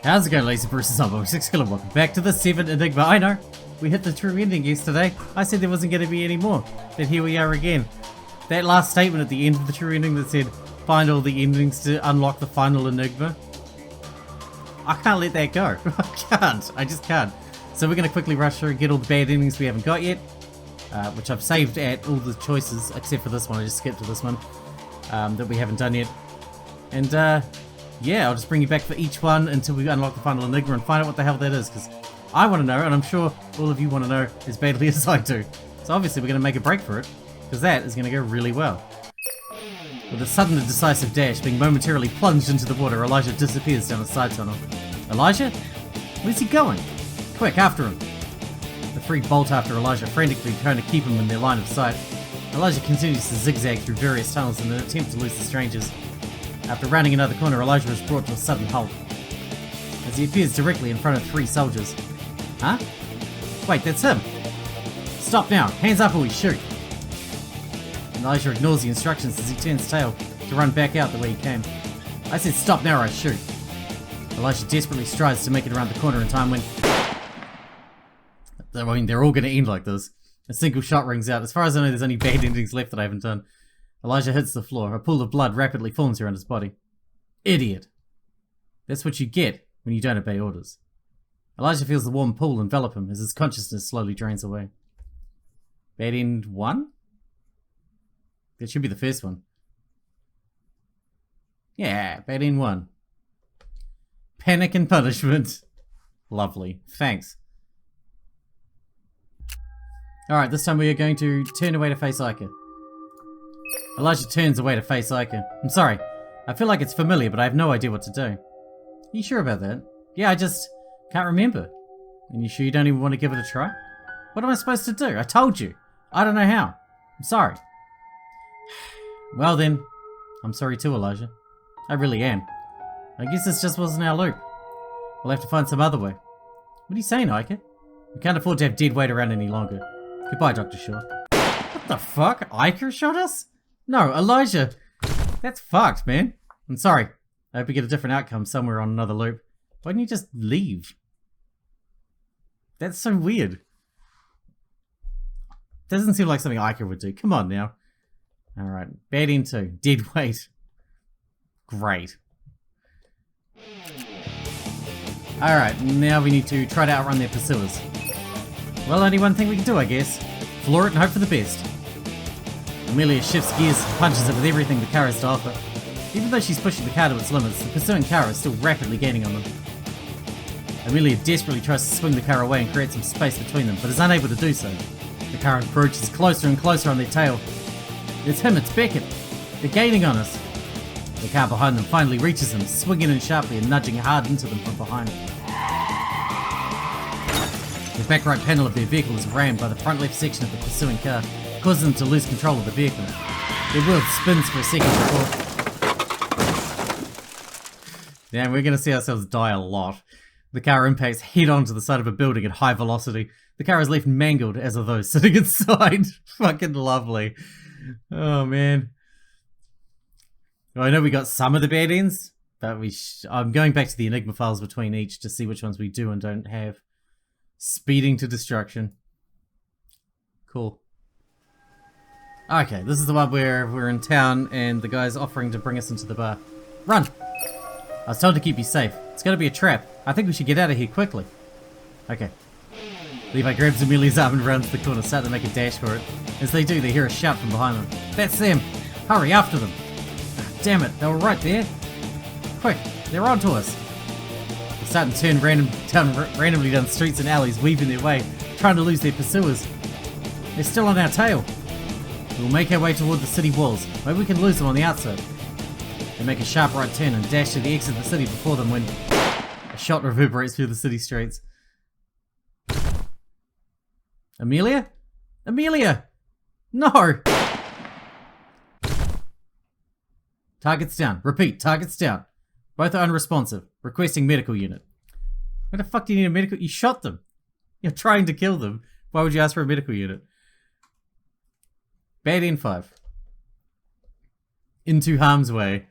How's it going, ladies and bruises? I'm Sixkilla. Welcome back to the VII Enigma. I know, we hit the true ending yesterday. I said there wasn't going to be any more, but here we are again. That last statement at the end of the true ending that said, find all the endings to unlock the final enigma. I can't let that go. I just can't. So we're going to quickly rush through and get all the bad endings we haven't got yet, which I've saved at all the choices, except for this one. I just skipped to this one that we haven't done yet. And yeah, I'll just bring you back for each one until we unlock the final enigma and find out what the hell that is, because I want to know, and I'm sure all of you want to know as badly as I do. So obviously we're going to make a break for it, because that is going to go really well. With a sudden and decisive dash, being momentarily plunged into the water, Elijah disappears down a side tunnel. Elijah? Where's he going? Quick, after him. The three bolt after Elijah, frantically trying to keep him in their line of sight. Elijah continues to zigzag through various tunnels in an attempt to lose the strangers. After rounding another corner, Elijah is brought to a sudden halt, as he appears directly in front of three soldiers. Huh? Wait, that's him! Stop now! Hands up or we shoot! Elijah ignores the instructions as he turns tail to run back out the way he came. I said stop now or I shoot. Elijah desperately strives to make it around the corner in time when... I mean, they're all going to end like this. A single shot rings out. As far as I know, there's only bad endings left that I haven't done. Elijah hits the floor. A pool of blood rapidly forms around his body. Idiot. That's what you get when you don't obey orders. Elijah feels the warm pool envelop him as his consciousness slowly drains away. Bad end 1? That should be the first one. Yeah, bad end 1. Panic and punishment. Lovely. Thanks. Alright, this time we are going to turn away to face Ica. Elijah turns away to face Ica. I'm sorry. I feel like it's familiar, but I have no idea what to do. Are you sure about that? Yeah, I just can't remember. And you sure you don't even want to give it a try? What am I supposed to do? I told you. I don't know how. I'm sorry. Well then, I'm sorry too, Elijah. I really am. I guess this just wasn't our loop. We'll have to find some other way. What are you saying, Ica? We can't afford to have dead weight around any longer. Goodbye, Dr. Shaw. What the fuck? Ica shot us? No, Elijah. That's fucked, man. I'm sorry. I hope we get a different outcome somewhere on another loop. Why didn't you just leave? That's so weird. Doesn't seem like something Ica would do. Come on now. Alright, bad end 2. Dead weight. Great. Alright, now we need to try to outrun their pursuers. Well, only one thing we can do, I guess. Floor it and hope for the best. Amelia shifts gears and punches it with everything the car has to offer. Even though she's pushing the car to its limits, the pursuing car is still rapidly gaining on them. Amelia desperately tries to swing the car away and create some space between them, but is unable to do so. The car approaches closer and closer on their tail. It's him, it's Beckett. They're gaining on us. The car behind them finally reaches them, swinging in sharply and nudging hard into them from behind. The back right panel of their vehicle is rammed by the front left section of the pursuing car, causing them to lose control of the vehicle. Their wheel spins for a second before... Damn, we're going to see ourselves die a lot. The car impacts head on to the side of a building at high velocity. The car is left mangled, as are those sitting inside. Fucking lovely. Oh, man. Well, I know we got some of the bad ends, but I'm going back to the Enigma files between each to see which ones we do and don't have. Speeding to destruction. Cool. Okay, this is the one where we're in town and the guy's offering to bring us into the bar. Run! I was told to keep you safe. It's gonna be a trap. I think we should get out of here quickly. Okay. Levi grabs Amelia's arm and runs the corner, starting to make a dash for it. As they do, they hear a shout from behind them. That's them! Hurry, after them! Ah, damn it, they were right there. Quick, they're onto us. They're starting to turn randomly down streets and alleys, weaving their way, trying to lose their pursuers. They're still on our tail. We'll make our way toward the city walls. Maybe we can lose them on the outside. They make a sharp right turn and dash to the exit of the city before them when a shot reverberates through the city streets. Amelia? Amelia! No! Targets down. Repeat, targets down. Both are unresponsive. Requesting medical unit. Why the fuck do you need a medical? You shot them. You're trying to kill them. Why would you ask for a medical unit? Bad end 5. Into harm's way.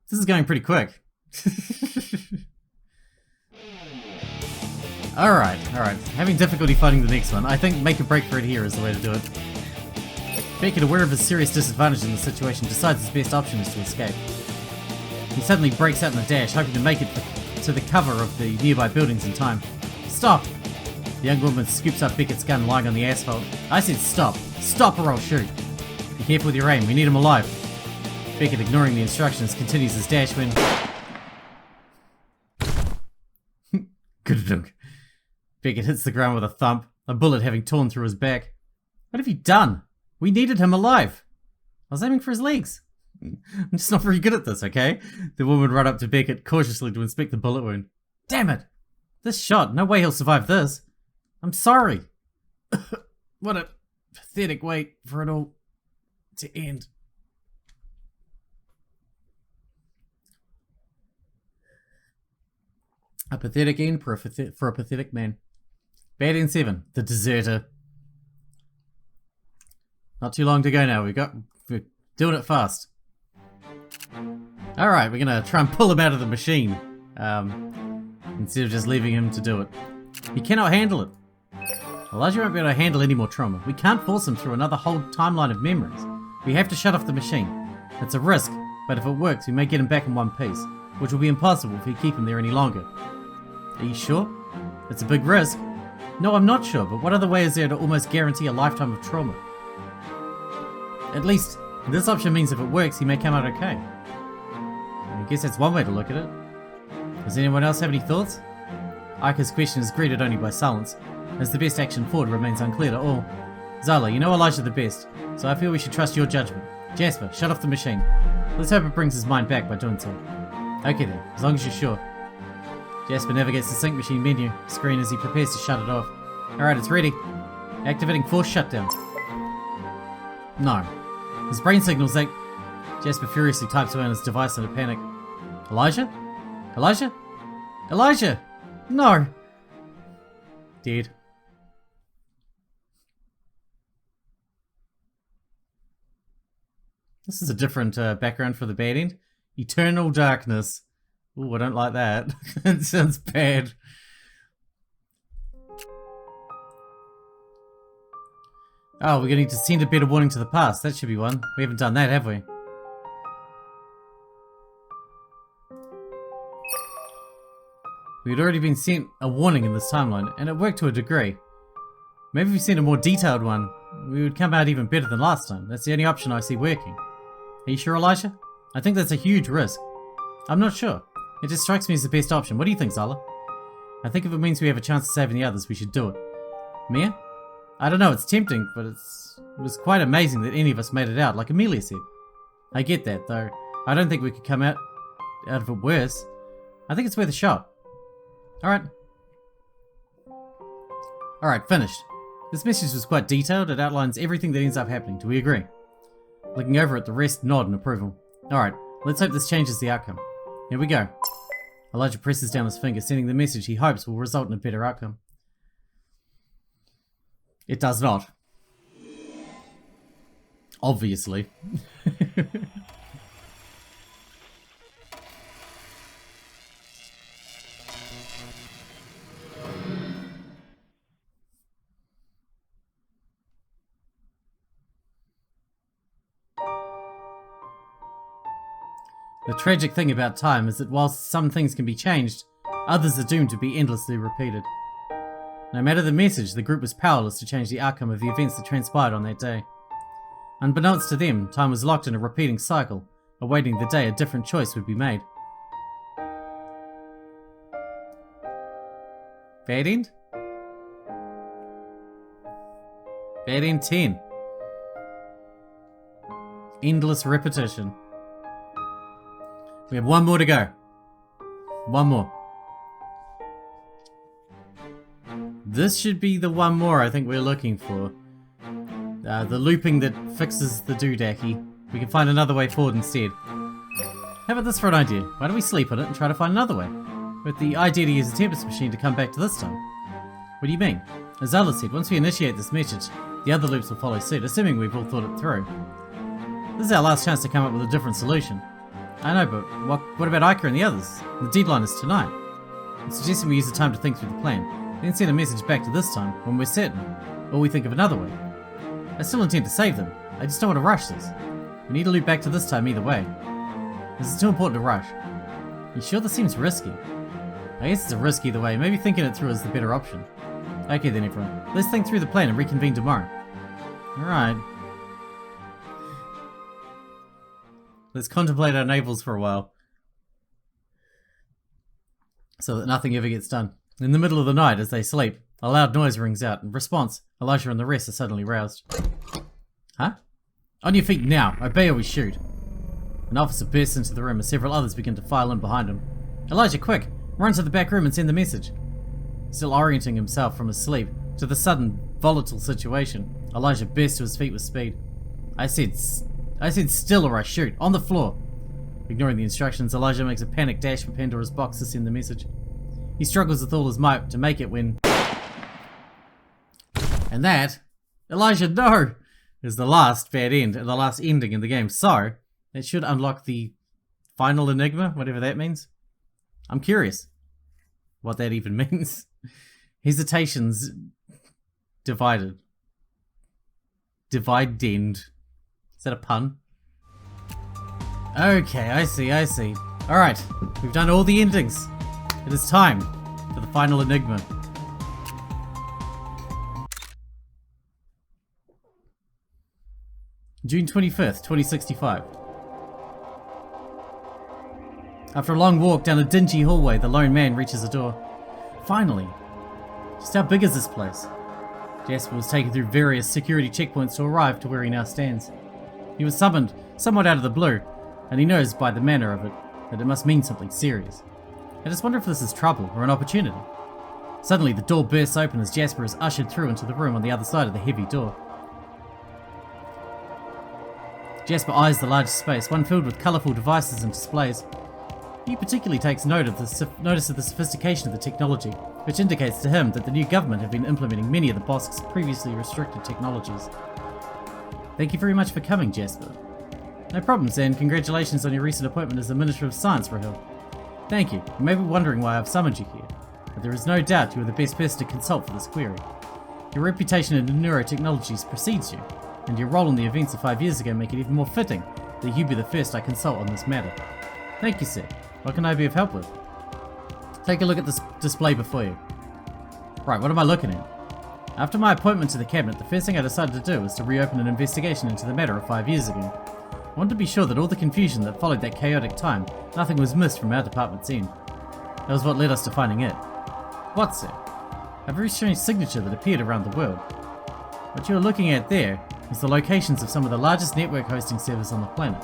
This is going pretty quick. Alright. Having difficulty finding the next one. I think make a break for it here is the way to do it. Beckett, aware of his serious disadvantage in the situation, decides his best option is to escape. He suddenly breaks out in a dash, hoping to make it to the cover of the nearby buildings in time. Stop! The young woman scoops up Beckett's gun lying on the asphalt. I said stop! Stop or I'll shoot! Be careful with your aim, we need him alive. Beckett, ignoring the instructions, continues his dash when... Good dunk. Beckett hits the ground with a thump, a bullet having torn through his back. What have you done? We needed him alive. I was aiming for his legs. I'm just not very good at this, okay? The woman ran up to Beckett cautiously to inspect the bullet wound. Damn it! This shot, no way he'll survive this. I'm sorry. What a pathetic way for it all to end. A pathetic end for a pathetic man. Bad End 7, the deserter. Not too long to go now. We're doing it fast. Alright, we're gonna try and pull him out of the machine. Instead of just leaving him to do it. He cannot handle it. Elijah won't be able to handle any more trauma. We can't force him through another whole timeline of memories. We have to shut off the machine. It's a risk, but if it works, we may get him back in one piece, which will be impossible if we keep him there any longer. Are you sure? It's a big risk. No, I'm not sure, but what other way is there to almost guarantee a lifetime of trauma? At least, this option means if it works, he may come out okay. I guess that's one way to look at it. Does anyone else have any thoughts? Ika's question is greeted only by silence, as the best action forward remains unclear to all. Zala, you know Elijah the best, so I feel we should trust your judgment. Jasper, shut off the machine. Let's hope it brings his mind back by doing so. Okay then, as long as you're sure. Jasper navigates the sync machine menu screen as he prepares to shut it off. Alright, it's ready. Activating force shutdown. No. His brain signals that... Jasper furiously types away on his device in a panic. Elijah? Elijah? Elijah! No! Dead. This is a different background for the bad end. Eternal darkness. Ooh, I don't like that. It sounds bad. Oh, we're going to send a better warning to the past. That should be one. We haven't done that, have we? We had already been sent a warning in this timeline, and it worked to a degree. Maybe if we sent a more detailed one, we would come out even better than last time. That's the only option I see working. Are you sure, Elijah? I think that's a huge risk. I'm not sure. It just strikes me as the best option. What do you think, Zala? I think if it means we have a chance of saving the others, we should do it. Mia? I don't know, it's tempting, but it was quite amazing that any of us made it out, like Amelia said. I get that, though. I don't think we could come out of it worse. I think it's worth a shot. Alright. Alright, finished. This message was quite detailed. It outlines everything that ends up happening. Do we agree? Looking over it, the rest nod in approval. Alright, let's hope this changes the outcome. Here we go. Elijah presses down his finger, sending the message he hopes will result in a better outcome. It does not. Obviously. The tragic thing about time is that whilst some things can be changed, others are doomed to be endlessly repeated. No matter the message, the group was powerless to change the outcome of the events that transpired on that day. Unbeknownst to them, time was locked in a repeating cycle, awaiting the day a different choice would be made. Bad end? Bad end 10. Endless repetition. We have one more to go. One more. This should be the one more I think we're looking for. The looping that fixes the doodacky. We can find another way forward instead. How about this for an idea? Why don't we sleep on it and try to find another way? With the idea to use a Tempest machine to come back to this time. What do you mean? As Ella said, once we initiate this message, the other loops will follow suit, assuming we've all thought it through. This is our last chance to come up with a different solution. I know, but what about Ica and the others? The deadline is tonight. I'm suggesting we use the time to think through the plan. then send a message back to this time when we're certain, or we think of another way. I still intend to save them, I just don't want to rush this. We need to loop back to this time either way. This is too important to rush. You sure this seems risky? I guess it's a risk either way, maybe thinking it through is the better option. Okay then everyone, let's think through the plan and reconvene tomorrow. Alright. Let's contemplate our navels for a while. So that nothing ever gets done. In the middle of the night, as they sleep, a loud noise rings out. In response, Elijah and the rest are suddenly roused. Huh? On your feet now! Obey or we shoot! An officer bursts into the room as several others begin to file in behind him. Elijah, quick! Run to the back room and send the message. Still orienting himself from his sleep to the sudden, volatile situation, Elijah burst to his feet with speed. I said still or I shoot! On the floor! Ignoring the instructions, Elijah makes a panic dash for Pandora's box to send the message. He struggles with all his might to make it when... And that, Elijah, no! Is the last bad end, and the last ending in the game. So, it should unlock the final enigma, whatever that means. I'm curious what that even means. Hesitations divided. Dividend. Is that a pun? Okay, I see. Alright, we've done all the endings. It is time for the final enigma. June 25th, 2065. After a long walk down a dingy hallway, the lone man reaches a door. Finally! Just how big is this place? Jasper was taken through various security checkpoints to arrive to where he now stands. He was summoned somewhat out of the blue, and he knows by the manner of it that it must mean something serious. I just wonder if this is trouble or an opportunity. Suddenly, the door bursts open as Jasper is ushered through into the room on the other side of the heavy door. Jasper eyes the large space, one filled with colourful devices and displays. He particularly takes notice of the sophistication of the technology, which indicates to him that the new government have been implementing many of the boss's previously restricted technologies. Thank you very much for coming, Jasper. No problems, and congratulations on your recent appointment as the Minister of Science, Rahil. Thank you. You may be wondering why I've summoned you here, but there is no doubt you are the best person to consult for this query. Your reputation in neurotechnologies precedes you, and your role in the events of 5 years ago make it even more fitting that you be the first I consult on this matter. Thank you, sir. What can I be of help with? Take a look at this display before you. Right, what am I looking at? After my appointment to the cabinet, the first thing I decided to do was to reopen an investigation into the matter of 5 years ago. I wanted to be sure that all the confusion that followed that chaotic time, nothing was missed from our department's end. That was what led us to finding it. What, sir? A very strange signature that appeared around the world. What you are looking at there is the locations of some of the largest network hosting servers on the planet.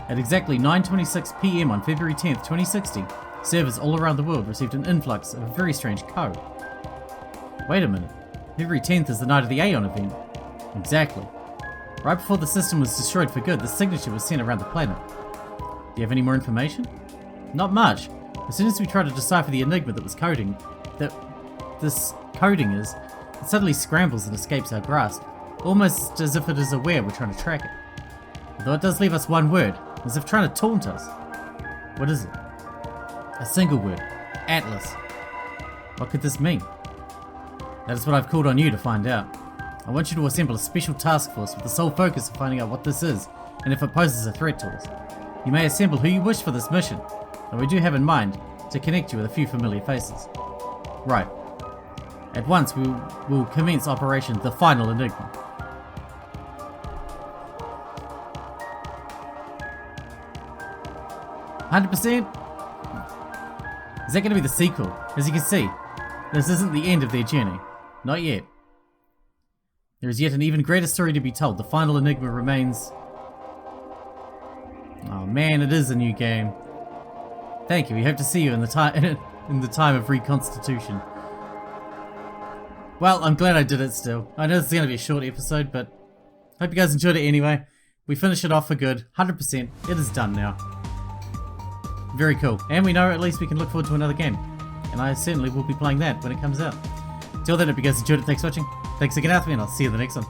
At exactly 9:26 PM on February 10th, 2060, servers all around the world received an influx of a very strange code. Wait a minute. February 10th is the night of the Aeon event. Exactly. Right before the system was destroyed for good, the signature was sent around the planet. Do you have any more information? Not much. As soon as we try to decipher the enigma that this coding is, it suddenly scrambles and escapes our grasp, almost as if it is aware we're trying to track it. Although it does leave us one word, as if trying to taunt us. What is it? A single word. Atlas. What could this mean? That is what I've called on you to find out. I want you to assemble a special task force with the sole focus of finding out what this is, and if it poses a threat to us. You may assemble who you wish for this mission, and we do have in mind to connect you with a few familiar faces. Right. At once we will commence Operation The Final Enigma. "100%? Is that going to be the sequel? As you can see, this isn't the end of their journey. Not yet. There is yet an even greater story to be told. The final enigma remains..." Oh man, it is a new game. Thank you. We hope to see you in the time of reconstitution. Well, I'm glad I did it still. I know this is going to be a short episode, but hope you guys enjoyed it anyway. We finished it off for good. 100%. It is done now. Very cool. And we know at least we can look forward to another game. And I certainly will be playing that when it comes out. Till then, if you guys enjoyed it, thanks for watching. Thanks again, Alfie, and I'll see you in the next one.